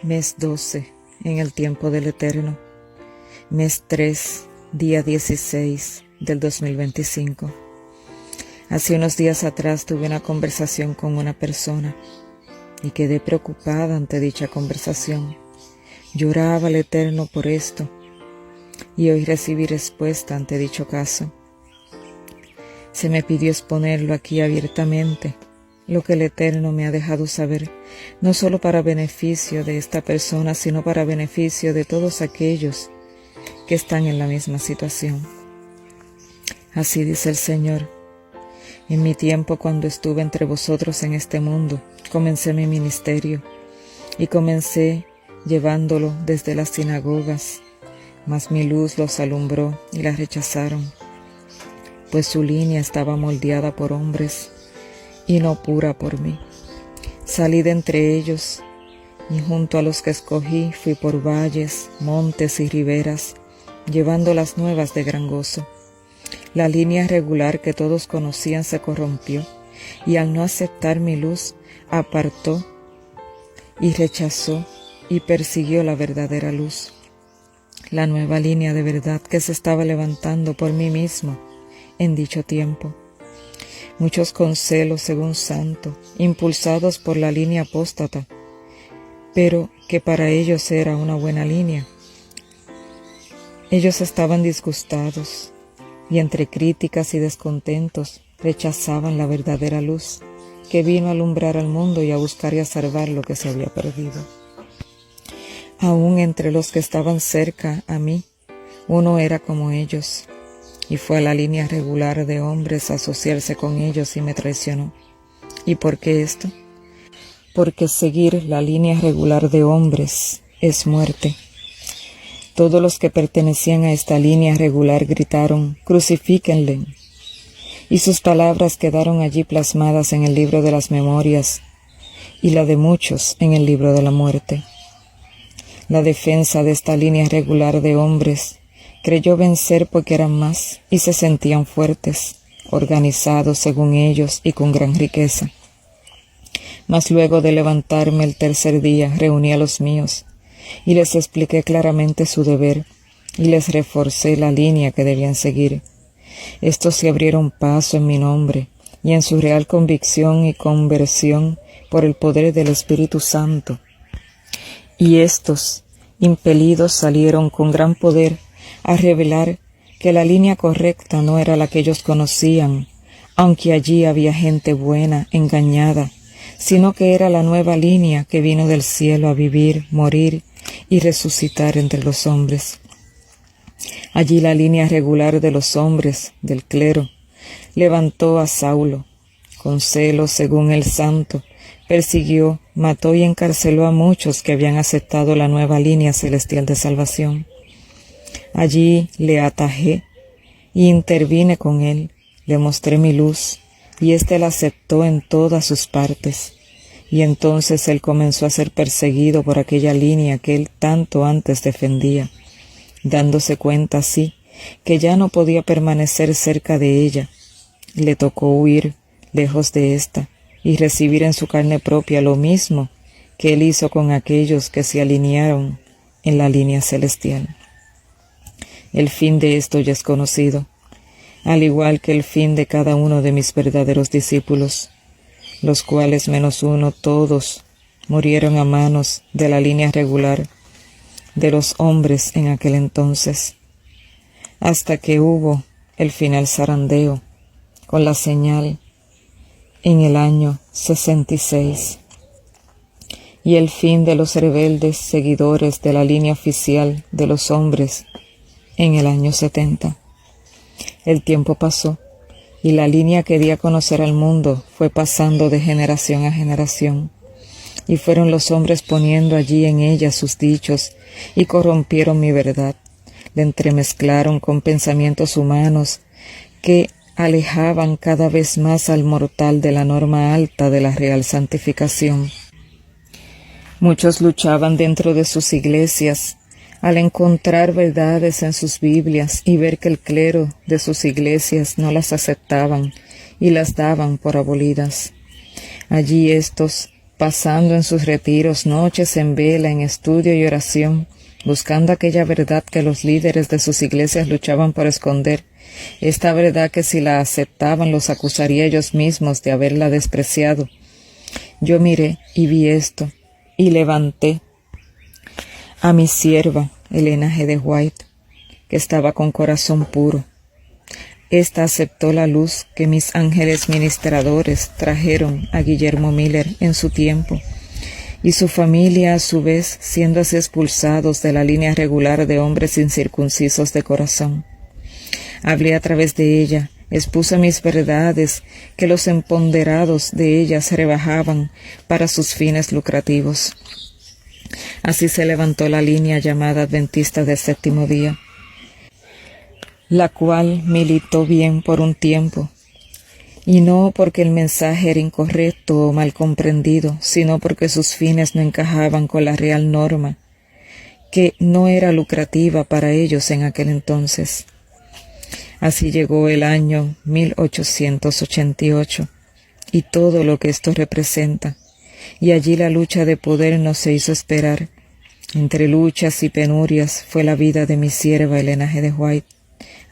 Mes 12, en el tiempo del Eterno. Mes 3, día 16 del 2025. Hace unos días atrás tuve una conversación con una persona y quedé preocupada ante dicha conversación. Lloraba al Eterno por esto y hoy recibí respuesta ante dicho caso. Se me pidió exponerlo aquí abiertamente, lo que el Eterno me ha dejado saber, no solo para beneficio de esta persona, sino para beneficio de todos aquellos que están en la misma situación. Así dice el Señor: en mi tiempo, cuando estuve entre vosotros en este mundo, comencé mi ministerio y comencé llevándolo desde las sinagogas, mas mi luz los alumbró y la rechazaron, pues su línea estaba moldeada por hombres y no pura por mí. Salí de entre ellos, y junto a los que escogí fui por valles, montes y riberas, llevando las nuevas de gran gozo. La línea regular que todos conocían se corrompió, y al no aceptar mi luz, apartó y rechazó y persiguió la verdadera luz, la nueva línea de verdad que se estaba levantando por mí mismo en dicho tiempo. Muchos con celo según santo, impulsados por la línea apóstata, pero que para ellos era una buena línea. Ellos estaban disgustados y entre críticas y descontentos rechazaban la verdadera luz que vino a alumbrar al mundo y a buscar y a salvar lo que se había perdido. Aún entre los que estaban cerca a mí, uno era como ellos, y fue a la línea regular de hombres a asociarse con ellos y me traicionó. ¿Y por qué esto? Porque seguir la línea regular de hombres es muerte. Todos los que pertenecían a esta línea regular gritaron: «Crucifíquenle», y sus palabras quedaron allí plasmadas en el libro de las memorias y la de muchos en el libro de la muerte. La defensa de esta línea regular de hombres creyó vencer porque eran más y se sentían fuertes, organizados según ellos y con gran riqueza. Mas luego de levantarme el tercer día, reuní a los míos y les expliqué claramente su deber y les reforcé la línea que debían seguir. Estos se abrieron paso en mi nombre y en su real convicción y conversión por el poder del Espíritu Santo. Y estos, impelidos, salieron con gran poder a revelar que la línea correcta no era la que ellos conocían, aunque allí había gente buena, engañada, sino que era la nueva línea que vino del cielo a vivir, morir y resucitar entre los hombres. Allí la línea regular de los hombres, del clero, levantó a Saulo, con celo según el santo, persiguió, mató y encarceló a muchos que habían aceptado la nueva línea celestial de salvación. Allí le atajé y intervine con él, le mostré mi luz, y éste la aceptó en todas sus partes. Y entonces él comenzó a ser perseguido por aquella línea que él tanto antes defendía, dándose cuenta así que ya no podía permanecer cerca de ella. Le tocó huir lejos de ésta y recibir en su carne propia lo mismo que él hizo con aquellos que se alinearon en la línea celestial. El fin de esto ya es conocido, al igual que el fin de cada uno de mis verdaderos discípulos, los cuales menos uno, todos, murieron a manos de la línea regular de los hombres en aquel entonces, hasta que hubo el final zarandeo con la señal en el año 66, y el fin de los rebeldes seguidores de la línea oficial de los hombres en el año 70. El tiempo pasó y la línea que di a conocer al mundo fue pasando de generación a generación, y fueron los hombres poniendo allí en ella sus dichos y corrompieron mi verdad, la entremezclaron con pensamientos humanos que alejaban cada vez más al mortal de la norma alta de la real santificación. Muchos luchaban dentro de sus iglesias al encontrar verdades en sus Biblias y ver que el clero de sus iglesias no las aceptaban y las daban por abolidas. Allí estos pasando en sus retiros noches en vela, en estudio y oración, buscando aquella verdad que los líderes de sus iglesias luchaban por esconder, esta verdad que si la aceptaban los acusaría ellos mismos de haberla despreciado. Yo miré y vi esto, y levanté a mi sierva, Elena G. de White, que estaba con corazón puro. Esta aceptó la luz que mis ángeles ministradores trajeron a Guillermo Miller en su tiempo, y su familia a su vez siendo así expulsados de la línea regular de hombres incircuncisos de corazón. Hablé a través de ella, expuse mis verdades que los empoderados de ellas rebajaban para sus fines lucrativos. Así se levantó la línea llamada Adventista del Séptimo Día, la cual militó bien por un tiempo, y no porque el mensaje era incorrecto o mal comprendido, sino porque sus fines no encajaban con la real norma, que no era lucrativa para ellos en aquel entonces. Así llegó el año 1888 y todo lo que esto representa, y allí la lucha de poder no se hizo esperar. Entre luchas y penurias fue la vida de mi sierva Elena G. de White,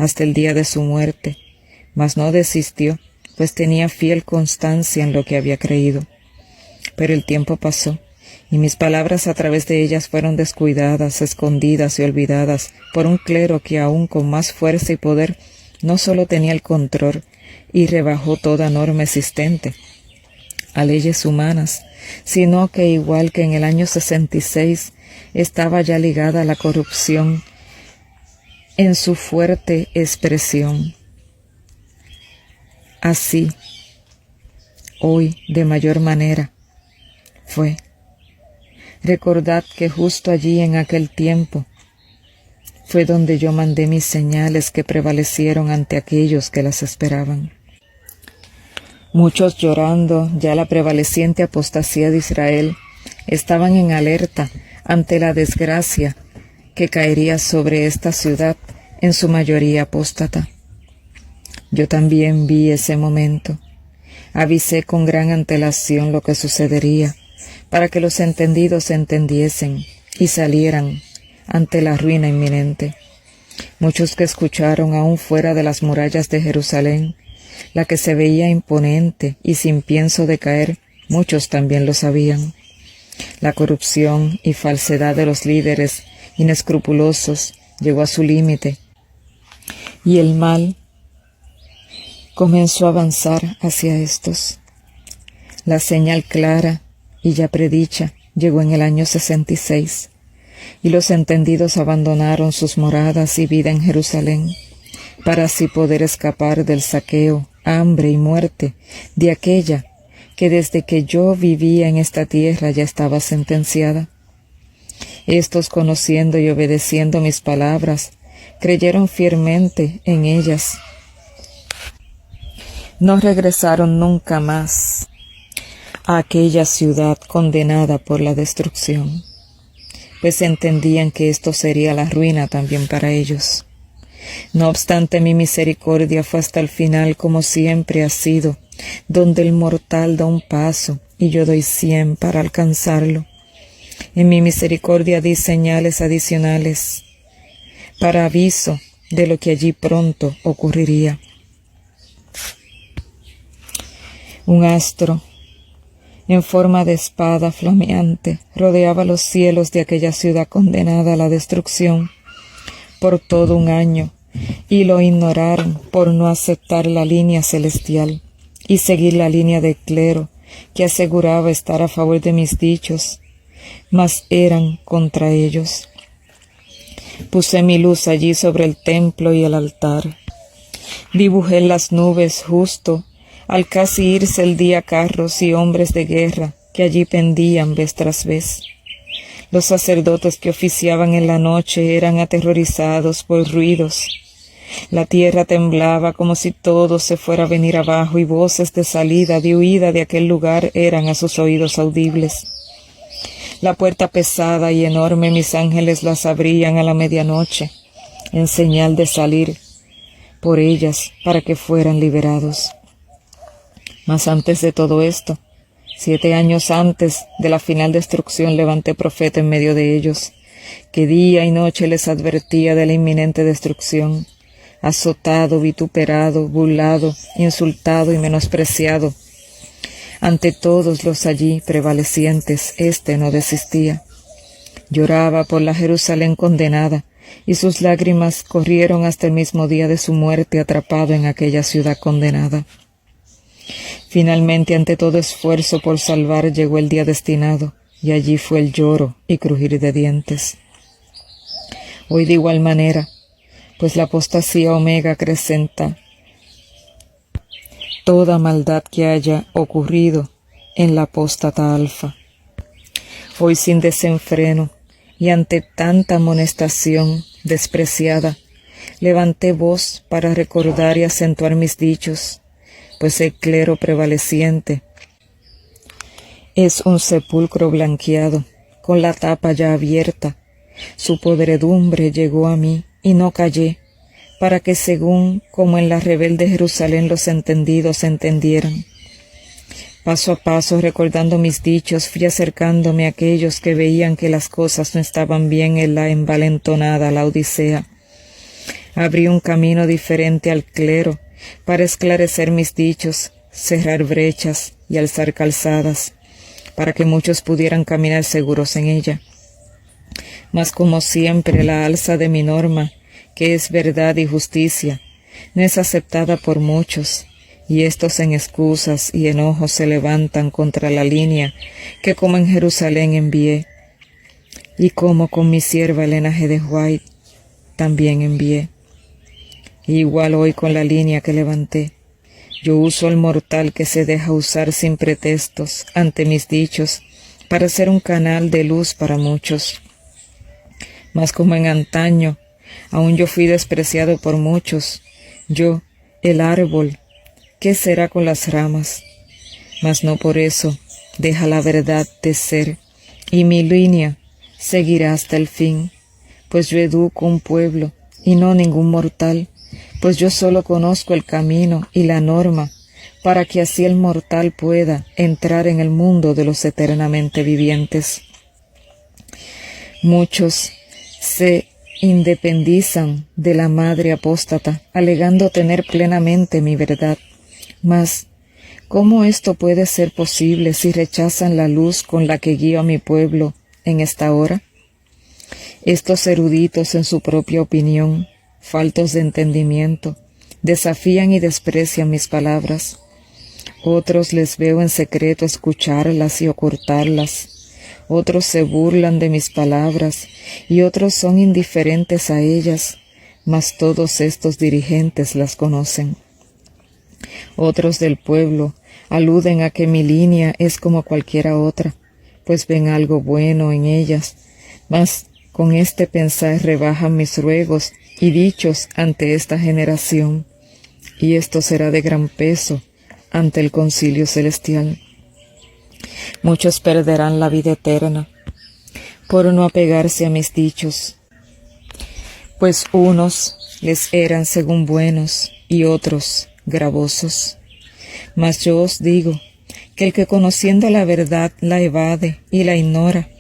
hasta el día de su muerte, mas no desistió, pues tenía fiel constancia en lo que había creído. Pero el tiempo pasó, y mis palabras a través de ellas fueron descuidadas, escondidas y olvidadas por un clero que aún con más fuerza y poder no solo tenía el control y rebajó toda norma existente a leyes humanas, sino que igual que en el año 66 estaba ya ligada a la corrupción en su fuerte expresión. Así, hoy de mayor manera, fue. Recordad que justo allí en aquel tiempo fue donde yo mandé mis señales que prevalecieron ante aquellos que las esperaban. Muchos llorando ya la prevaleciente apostasía de Israel estaban en alerta ante la desgracia que caería sobre esta ciudad, en su mayoría apóstata. Yo también vi ese momento. Avisé con gran antelación lo que sucedería, para que los entendidos entendiesen y salieran ante la ruina inminente. Muchos que escucharon aún fuera de las murallas de Jerusalén, la que se veía imponente y sin pienso de caer, muchos también lo sabían. La corrupción y falsedad de los líderes inescrupulosos llegó a su límite, y el mal comenzó a avanzar hacia estos. La señal clara y ya predicha llegó en el año 66, y los entendidos abandonaron sus moradas y vida en Jerusalén, para así poder escapar del saqueo, hambre y muerte de aquella que desde que yo vivía en esta tierra ya estaba sentenciada. Estos, conociendo y obedeciendo mis palabras, creyeron fielmente en ellas. No regresaron nunca más a aquella ciudad condenada por la destrucción, pues entendían que esto sería la ruina también para ellos. No obstante, mi misericordia fue hasta el final, como siempre ha sido, donde el mortal da un paso y yo doy 100 para alcanzarlo. En mi misericordia di señales adicionales para aviso de lo que allí pronto ocurriría. Un astro en forma de espada flameante rodeaba los cielos de aquella ciudad condenada a la destrucción por todo un año, y lo ignoraron por no aceptar la línea celestial y seguir la línea de clero que aseguraba estar a favor de mis dichos, mas eran contra ellos. Puse mi luz allí sobre el templo y el altar. Dibujé en las nubes justo al casi irse el día carros y hombres de guerra que allí pendían vez tras vez. Los sacerdotes que oficiaban en la noche eran aterrorizados por ruidos. La tierra temblaba como si todo se fuera a venir abajo, y voces de salida, de huida de aquel lugar eran a sus oídos audibles. La puerta pesada y enorme mis ángeles las abrían a la medianoche, en señal de salir por ellas para que fueran liberados. Mas antes de todo esto, 7 años antes de la final destrucción levanté profeta en medio de ellos, que día y noche les advertía de la inminente destrucción. Azotado, vituperado, burlado, insultado y menospreciado. Ante todos los allí prevalecientes, éste no desistía. Lloraba por la Jerusalén condenada, y sus lágrimas corrieron hasta el mismo día de su muerte atrapado en aquella ciudad condenada. Finalmente, ante todo esfuerzo por salvar, llegó el día destinado, y allí fue el lloro y crujir de dientes. Hoy de igual manera, pues la apostasía omega acrecenta toda maldad que haya ocurrido en la apóstata alfa. Hoy sin desenfreno y ante tanta amonestación despreciada, levanté voz para recordar y acentuar mis dichos, pues el clero prevaleciente es un sepulcro blanqueado, con la tapa ya abierta. Su podredumbre llegó a mí y no callé, para que según como en la rebelde Jerusalén los entendidos entendieran. Paso a paso, recordando mis dichos, fui acercándome a aquellos que veían que las cosas no estaban bien en la envalentonada Laodicea. Abrí un camino diferente al clero para esclarecer mis dichos, cerrar brechas y alzar calzadas, para que muchos pudieran caminar seguros en ella. Mas como siempre la alza de mi norma, que es verdad y justicia, no es aceptada por muchos, y estos en excusas y enojos se levantan contra la línea que como en Jerusalén envié, y como con mi sierva Elena G. de White también envié. Igual hoy con la línea que levanté, yo uso al mortal que se deja usar sin pretextos ante mis dichos para ser un canal de luz para muchos. Mas como en antaño, aún yo fui despreciado por muchos, yo, el árbol, ¿qué será con las ramas? Mas no por eso deja la verdad de ser, y mi línea seguirá hasta el fin, pues yo educo un pueblo, y no ningún mortal, pues yo solo conozco el camino y la norma, para que así el mortal pueda entrar en el mundo de los eternamente vivientes. Muchos se independizan de la madre apóstata, alegando tener plenamente mi verdad. Mas, ¿cómo esto puede ser posible si rechazan la luz con la que guío a mi pueblo en esta hora? Estos eruditos en su propia opinión, faltos de entendimiento, desafían y desprecian mis palabras. Otros les veo en secreto escucharlas y ocultarlas. Otros se burlan de mis palabras y otros son indiferentes a ellas, mas todos estos dirigentes las conocen. Otros del pueblo aluden a que mi línea es como cualquiera otra, pues ven algo bueno en ellas, mas con este pensar rebajan mis ruegos y dichos ante esta generación, y esto será de gran peso ante el concilio celestial. Muchos perderán la vida eterna por no apegarse a mis dichos, pues unos les eran según buenos y otros gravosos. Mas yo os digo que el que conociendo la verdad la evade y la ignora,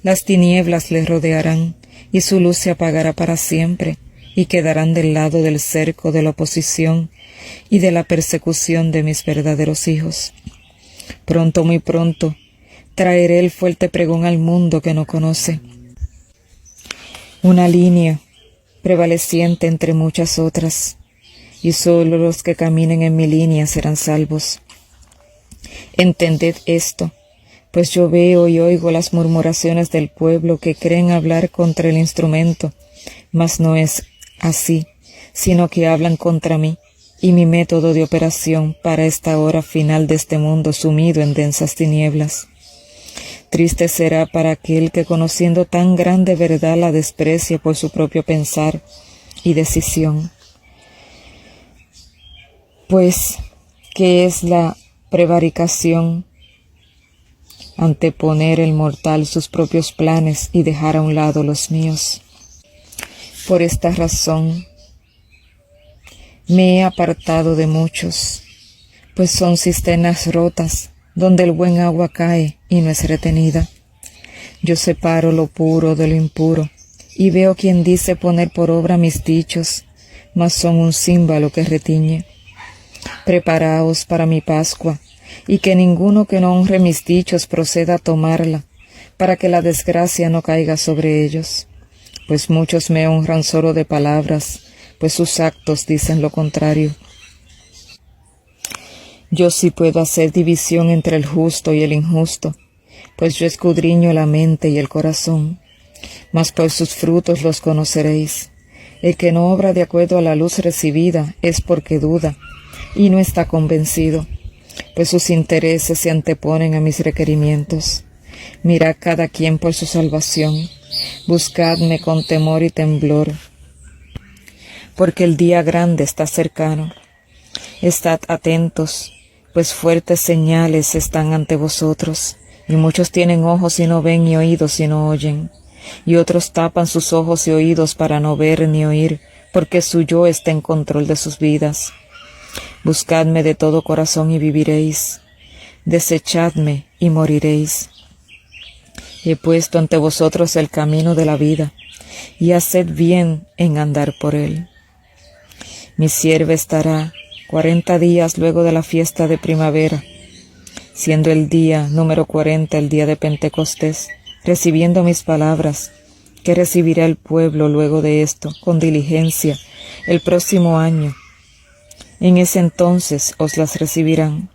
las tinieblas le rodearán y su luz se apagará para siempre y quedarán del lado del cerco de la oposición y de la persecución de mis verdaderos hijos. Pronto, muy pronto, traeré el fuerte pregón al mundo que no conoce. Una línea prevaleciente entre muchas otras, y sólo los que caminen en mi línea serán salvos. Entended esto, pues yo veo y oigo las murmuraciones del pueblo que creen hablar contra el instrumento, mas no es así, sino que hablan contra mí y mi método de operación para esta hora final de este mundo sumido en densas tinieblas. Triste será para aquel que conociendo tan grande verdad la desprecie por su propio pensar y decisión. Pues, ¿qué es la prevaricación? Anteponer el mortal sus propios planes y dejar a un lado los míos. Por esta razón me he apartado de muchos, pues son cisternas rotas donde el buen agua cae y no es retenida. Yo separo lo puro de lo impuro, y veo quien dice poner por obra mis dichos, mas son un címbalo que retiñe. Preparaos para mi Pascua, y que ninguno que no honre mis dichos proceda a tomarla, para que la desgracia no caiga sobre ellos. Pues muchos me honran solo de palabras, pues sus actos dicen lo contrario. Yo sí puedo hacer división entre el justo y el injusto, pues yo escudriño la mente y el corazón, mas por sus frutos los conoceréis. El que no obra de acuerdo a la luz recibida es porque duda, y no está convencido, pues sus intereses se anteponen a mis requerimientos. Mirad cada quien por su salvación, buscadme con temor y temblor, porque el día grande está cercano. Estad atentos, pues fuertes señales están ante vosotros, y muchos tienen ojos y no ven, y oídos y no oyen, y otros tapan sus ojos y oídos para no ver ni oír, porque su yo está en control de sus vidas. Buscadme de todo corazón y viviréis, desechadme y moriréis. He puesto ante vosotros el camino de la vida, y haced bien en andar por él. Mi sierva estará 40 días luego de la fiesta de primavera, siendo el día número 40 el día de Pentecostés, recibiendo mis palabras, que recibirá el pueblo luego de esto, con diligencia, el próximo año. En ese entonces os las recibirán.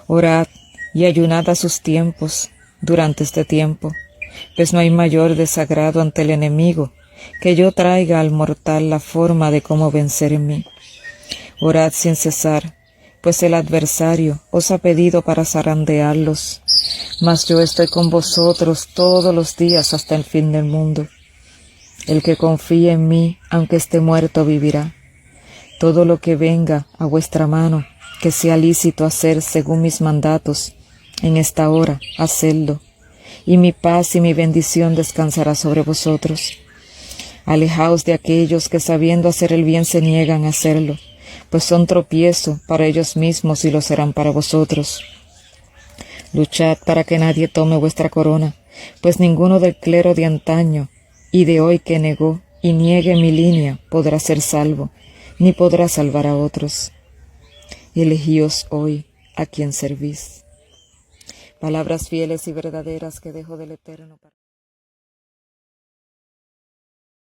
Orad y ayunad a sus tiempos durante este tiempo, pues no hay mayor desagrado ante el enemigo que yo traiga al mortal la forma de cómo vencer en mí. Orad sin cesar, pues el adversario os ha pedido para zarandearlos, mas yo estoy con vosotros todos los días hasta el fin del mundo. El que confíe en mí, aunque esté muerto, vivirá. Todo lo que venga a vuestra mano, que sea lícito hacer según mis mandatos, en esta hora, hacedlo, y mi paz y mi bendición descansará sobre vosotros. Alejaos de aquellos que sabiendo hacer el bien se niegan a hacerlo, pues son tropiezo para ellos mismos y lo serán para vosotros. Luchad para que nadie tome vuestra corona, pues ninguno del clero de antaño y de hoy que negó y niegue mi línea podrá ser salvo, ni podrá salvar a otros. Elegíos hoy a quien servís. Palabras fieles y verdaderas que dejo del Eterno para